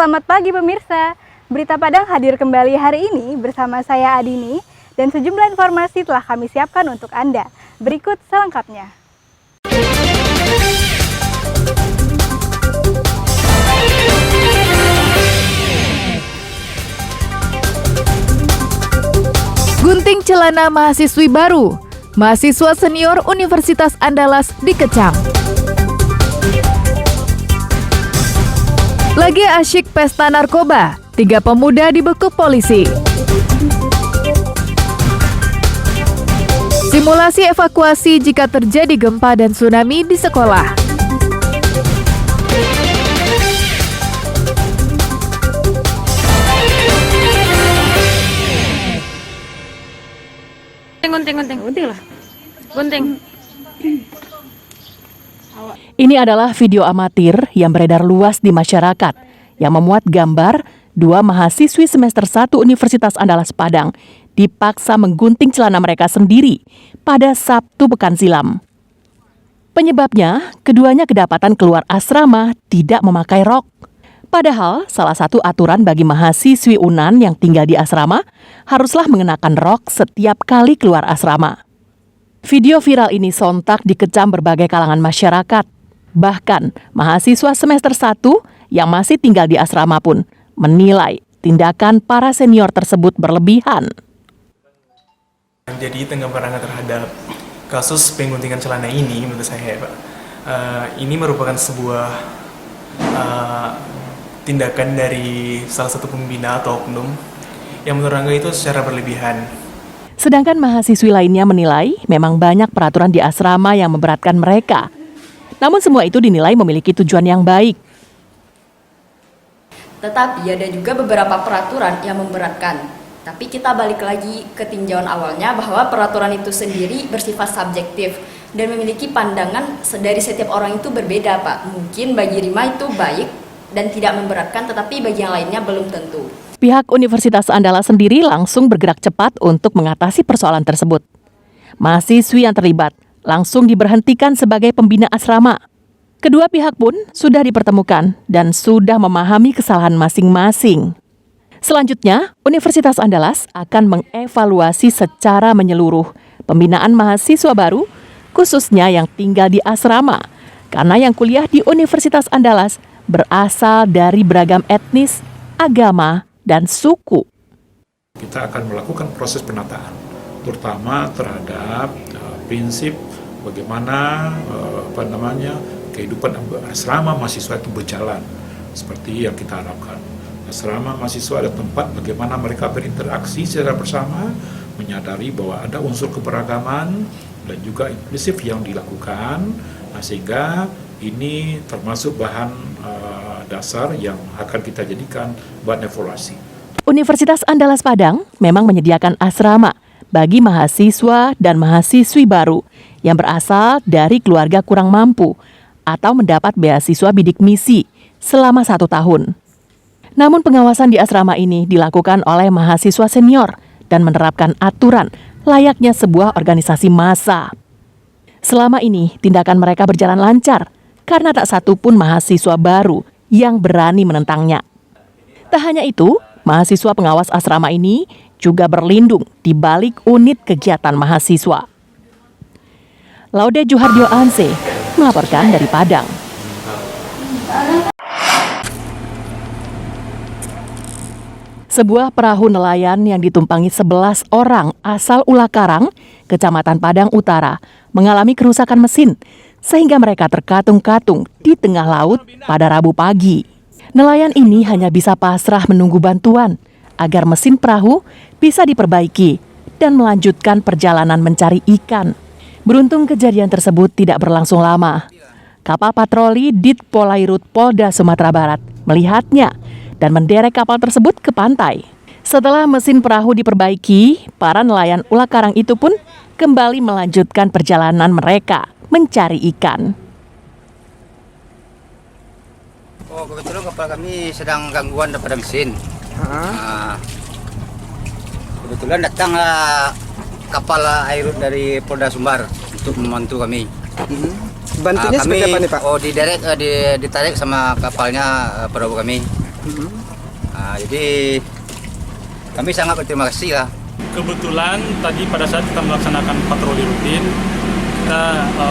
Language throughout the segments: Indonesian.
selamat pagi pemirsa. Berita Padang hadir kembali hari ini bersama saya Adini dan sejumlah informasi telah kami siapkan untuk Anda. Berikut selengkapnya. Gunting celana mahasiswi baru, mahasiswa senior Universitas Andalas dikecam. Lagi asyik pesta narkoba, 3 pemuda dibekuk polisi. Simulasi evakuasi jika terjadi gempa dan tsunami di sekolah. Gunting. Ini adalah video amatir yang beredar luas di masyarakat yang memuat gambar 2 mahasiswi semester 1 Universitas Andalas Padang dipaksa menggunting celana mereka sendiri pada Sabtu pekan silam. Penyebabnya, keduanya kedapatan keluar asrama tidak memakai rok. Padahal, salah satu aturan bagi mahasiswi UNAN yang tinggal di asrama haruslah mengenakan rok setiap kali keluar asrama. Video viral ini sontak dikecam berbagai kalangan masyarakat. Bahkan, mahasiswa semester 1 yang masih tinggal di asrama pun menilai tindakan para senior tersebut berlebihan. Jadi tanggapan terhadap kasus pengguntingan celana ini menurut saya, Pak, ini merupakan sebuah tindakan dari salah satu pembina atau oknum yang menurut Angga itu secara berlebihan. Sedangkan mahasiswi lainnya menilai memang banyak peraturan di asrama yang memberatkan mereka. Namun semua itu dinilai memiliki tujuan yang baik. Tetapi ada juga beberapa peraturan yang memberatkan. Tapi kita balik lagi ke tinjauan awalnya bahwa peraturan itu sendiri bersifat subjektif dan memiliki pandangan dari setiap orang itu berbeda, Pak. Mungkin bagi Rima itu baik dan tidak memberatkan, tetapi bagi yang lainnya belum tentu. Pihak Universitas Andalas sendiri langsung bergerak cepat untuk mengatasi persoalan tersebut. Mahasiswi yang terlibat langsung diberhentikan sebagai pembina asrama. Kedua pihak pun sudah dipertemukan dan sudah memahami kesalahan masing-masing. Selanjutnya, Universitas Andalas akan mengevaluasi secara menyeluruh pembinaan mahasiswa baru, khususnya yang tinggal di asrama, karena yang kuliah di Universitas Andalas berasal dari beragam etnis, agama, dan suku. Kita akan melakukan proses penataan, terutama terhadap prinsip bagaimana kehidupan asrama mahasiswa itu berjalan seperti yang kita harapkan. Asrama mahasiswa ada tempat bagaimana mereka berinteraksi secara bersama, menyadari bahwa ada unsur keberagaman dan juga inklusif yang dilakukan, sehingga ini termasuk bahan dasar yang akan kita jadikan bahan evaluasi. Universitas Andalas Padang memang menyediakan asrama bagi mahasiswa dan mahasiswi baru yang berasal dari keluarga kurang mampu atau mendapat beasiswa bidik misi selama 1 tahun. Namun pengawasan di asrama ini dilakukan oleh mahasiswa senior dan menerapkan aturan layaknya sebuah organisasi massa. Selama ini tindakan mereka berjalan lancar karena tak satu pun mahasiswa baru yang berani menentangnya. Tak hanya itu, mahasiswa pengawas asrama ini juga berlindung di balik unit kegiatan mahasiswa. Laude Juhardio Anse melaporkan dari Padang. Sebuah perahu nelayan yang ditumpangi 11 orang asal Ulakarang, Kecamatan Padang Utara, mengalami kerusakan mesin sehingga mereka terkatung-katung di tengah laut pada Rabu pagi. Nelayan ini hanya bisa pasrah menunggu bantuan agar mesin perahu bisa diperbaiki dan melanjutkan perjalanan mencari ikan. Beruntung kejadian tersebut tidak berlangsung lama. Kapal patroli Ditpolairut Polda Sumatera Barat melihatnya dan menderek kapal tersebut ke pantai. Setelah mesin perahu diperbaiki, para nelayan Ulakarang itu pun kembali melanjutkan perjalanan mereka mencari ikan. Oh, kebetulan kapal kami sedang gangguan daripada mesin. Kebetulan datanglah kapal Airut dari Polda Sumbar untuk membantu kami. Bantunya seperti apa nih, Pak? Oh, ditarik sama kapalnya perahu kami. Jadi kami sangat berterima kasih lah. Kebetulan tadi pada saat kita melaksanakan patroli rutin, kita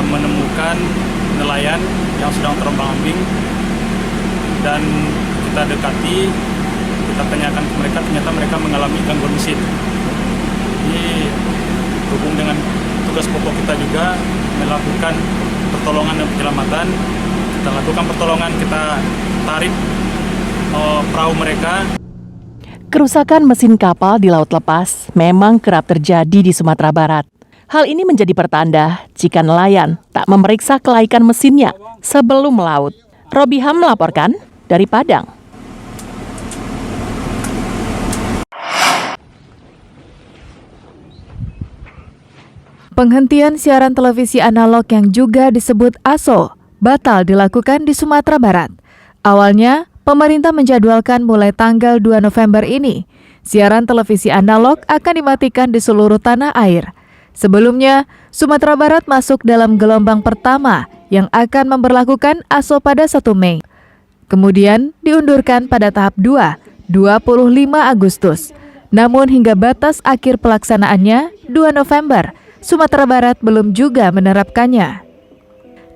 menemukan nelayan yang sedang terombang-ambing dan kita dekati, kita tanyakan ke mereka, ternyata mereka mengalami gangguan mesin. Jadi berhubung dengan tugas pokok kita juga melakukan pertolongan dan penyelamatan, kita lakukan pertolongan, kita tarik perahu mereka. Kerusakan mesin kapal di laut lepas memang kerap terjadi di Sumatera Barat. Hal ini menjadi pertanda jika nelayan tak memeriksa kelaikan mesinnya sebelum melaut. Robiham melaporkan dari Padang. Penghentian siaran televisi analog yang juga disebut ASO batal dilakukan di Sumatera Barat. Awalnya, pemerintah menjadwalkan mulai tanggal 2 November ini, siaran televisi analog akan dimatikan di seluruh tanah air. Sebelumnya, Sumatera Barat masuk dalam gelombang pertama yang akan memberlakukan ASO pada 1 Mei. Kemudian diundurkan pada tahap 2, 25 Agustus. Namun hingga batas akhir pelaksanaannya, 2 November, Sumatera Barat belum juga menerapkannya.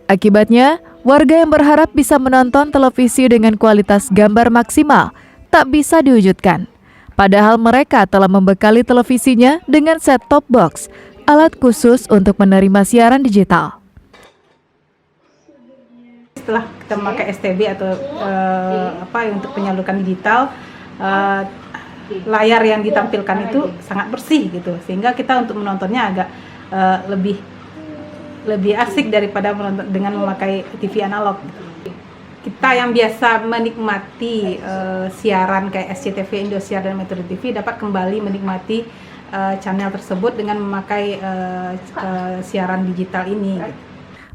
Akibatnya, warga yang berharap bisa menonton televisi dengan kualitas gambar maksimal tak bisa diwujudkan. Padahal mereka telah membekali televisinya dengan set-top box, alat khusus untuk menerima siaran digital. Setelah kita memakai STB atau untuk penyaluran digital, layar yang ditampilkan itu sangat bersih gitu, sehingga kita untuk menontonnya agak lebih asik daripada menonton dengan memakai TV analog. Kita yang biasa menikmati siaran kayak SCTV, Indosiar, dan Metro TV dapat kembali menikmati channel tersebut dengan memakai siaran digital ini.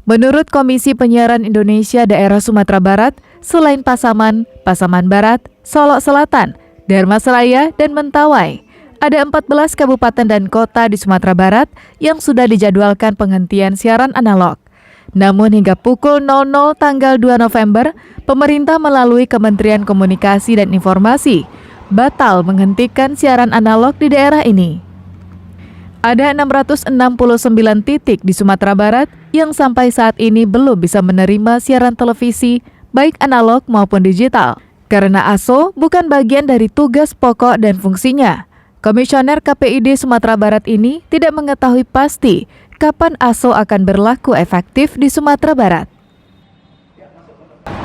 Menurut Komisi Penyiaran Indonesia Daerah Sumatera Barat, selain Pasaman, Pasaman Barat, Solok Selatan, Dharmasraya, dan Mentawai, ada 14 kabupaten dan kota di Sumatera Barat yang sudah dijadwalkan penghentian siaran analog. Namun hingga pukul 00 tanggal 2 November, pemerintah melalui Kementerian Komunikasi dan Informasi batal menghentikan siaran analog di daerah ini. Ada 669 titik di Sumatera Barat yang sampai saat ini belum bisa menerima siaran televisi, baik analog maupun digital, karena ASO bukan bagian dari tugas pokok dan fungsinya. Komisioner KPID Sumatera Barat ini tidak mengetahui pasti kapan ASO akan berlaku efektif di Sumatera Barat.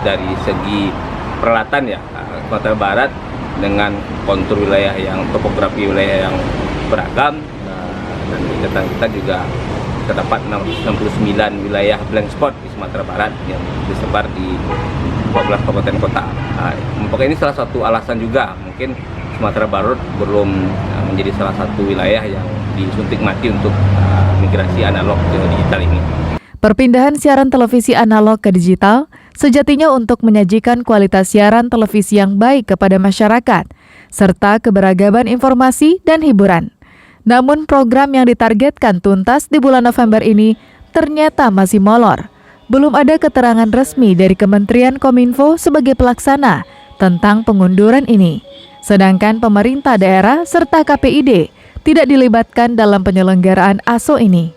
Dari segi peralatan ya, Sumatera Barat dengan kontur wilayah yang topografi wilayah yang beragam, dan di catatan kita juga terdapat 669 wilayah blank spot di Sumatera Barat yang disebar di 14 kabupaten kota. Mungkin ini salah satu alasan juga mungkin Sumatera Barat belum menjadi salah satu wilayah yang disuntik mati untuk migrasi analog ke digital ini. Perpindahan siaran televisi analog ke digital sejatinya untuk menyajikan kualitas siaran televisi yang baik kepada masyarakat, serta keberagaman informasi dan hiburan. Namun program yang ditargetkan tuntas di bulan November ini ternyata masih molor. Belum ada keterangan resmi dari Kementerian Kominfo sebagai pelaksana tentang pengunduran ini. Sedangkan pemerintah daerah serta KPID tidak dilibatkan dalam penyelenggaraan ASO ini.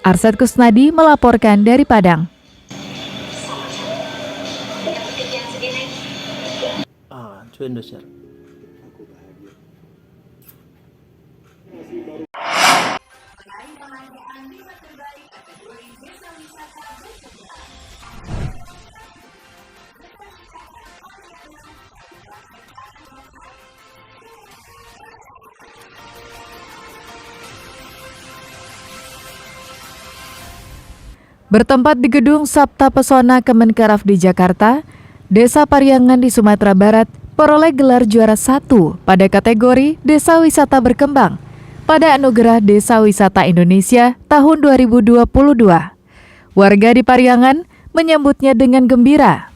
Arsyad Kusnadi melaporkan dari Padang. Bertempat di Gedung Sabta Pesona Kemenkraf di Jakarta, Desa Pariangan di Sumatera Barat peroleh gelar juara 1 pada kategori Desa Wisata Berkembang pada Anugerah Desa Wisata Indonesia tahun 2022. Warga di Pariangan menyambutnya dengan gembira.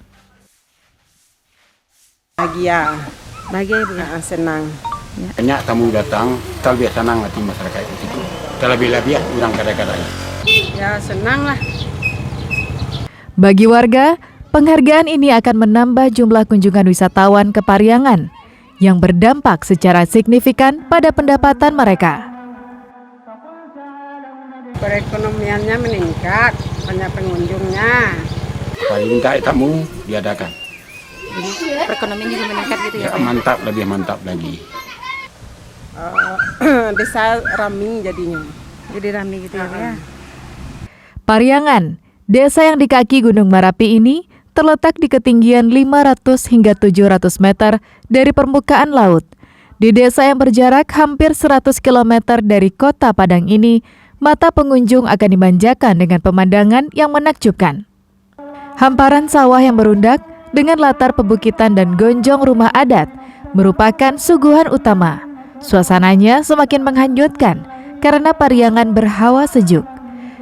Bahagia, senang. Banyak tamu datang, terlebih senang hati masyarakat di situ. Terlebih-lebih orang kadang-kadang. Ya senang lah. Bagi warga, Penghargaan ini akan menambah jumlah kunjungan wisatawan ke Pariangan yang berdampak secara signifikan pada pendapatan mereka. Perekonomiannya meningkat, banyak pengunjungnya. Paling tak tamu diadakan. Perekonomian juga meningkat gitu Ya, mantap, lebih mantap lagi. Desa Raming jadinya. Jadi rame gitu ya. Pariangan, desa yang di kaki Gunung Merapi ini terletak di ketinggian 500 hingga 700 meter dari permukaan laut. Di desa yang berjarak hampir 100 km dari kota Padang ini, mata pengunjung akan dimanjakan dengan pemandangan yang menakjubkan. Hamparan sawah yang berundak dengan latar pebukitan dan gonjong rumah adat merupakan suguhan utama. Suasananya semakin menghanyutkan karena Pariangan berhawa sejuk.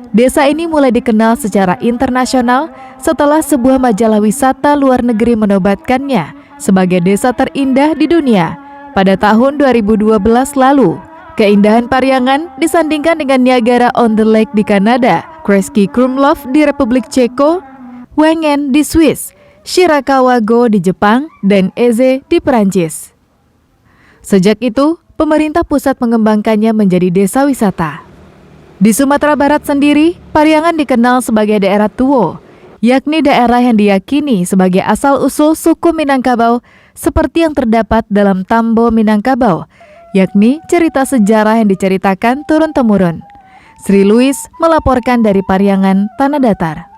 Desa ini mulai dikenal secara internasional setelah sebuah majalah wisata luar negeri menobatkannya sebagai desa terindah di dunia pada tahun 2012 lalu. Keindahan Pariangan disandingkan dengan Niagara on the Lake di Kanada, Kreski Krumlov di Republik Ceko, Wengen di Swiss, Shirakawa Go di Jepang, dan Eze di Perancis. Sejak itu, pemerintah pusat mengembangkannya menjadi desa wisata. Di Sumatera Barat sendiri, Pariangan dikenal sebagai daerah Tuo, yakni daerah yang diyakini sebagai asal-usul suku Minangkabau seperti yang terdapat dalam Tambo Minangkabau, yakni cerita sejarah yang diceritakan turun-temurun. Sri Louis melaporkan dari Pariangan, Tanah Datar.